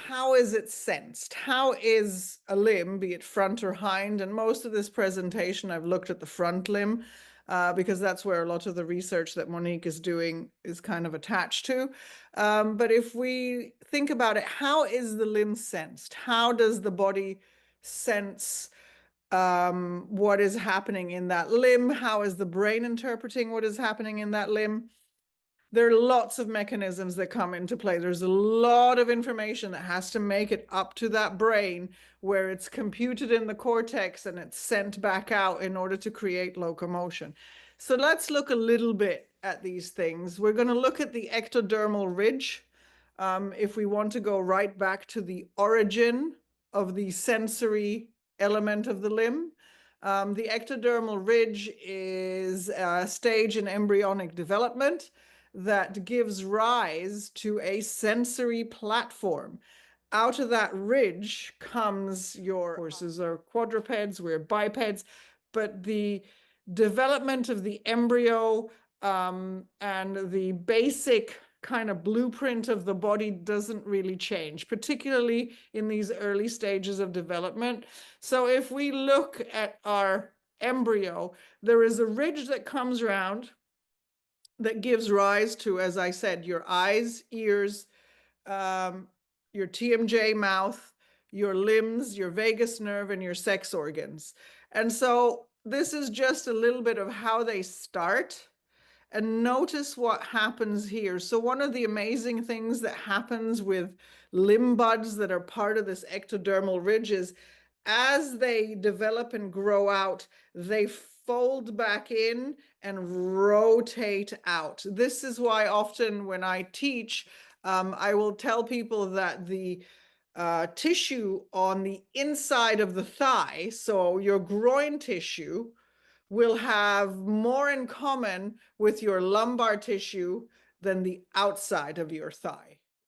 how is it sensed? How is a limb, be it front or hind? And most of this presentation, I've looked at the front limb because that's where a lot of the research that Monique is doing is kind of attached to. But if we think about it, how is the limb sensed? How does the body sense what is happening in that limb? How is the brain interpreting what is happening in that limb? There are lots of mechanisms that come into play. There's a lot of information that has to make it up to that brain where it's computed in the cortex and it's sent back out in order to create locomotion. So let's look a little bit at these things. We're going to look at the ectodermal ridge. If we want to go right back to the origin of the sensory element of the limb, the ectodermal ridge is a stage in embryonic development that gives rise to a sensory platform. Out of that ridge comes your horses are quadrupeds, we're bipeds, but the development of the embryo and the basic kind of blueprint of the body doesn't really change, particularly in these early stages of development. So if we look at our embryo, there is a ridge that comes around that gives rise to, as I said, your eyes, ears, your TMJ mouth, your limbs, your vagus nerve, and your sex organs. And so this is just a little bit of how they start. And notice what happens here. So one of the amazing things that happens with limb buds that are part of this ectodermal ridge is as they develop and grow out, they fold back in and rotate out. This is why often when I teach, I will tell people that the tissue on the inside of the thigh, so your groin tissue, will have more in common with your lumbar tissue than the outside of your thigh.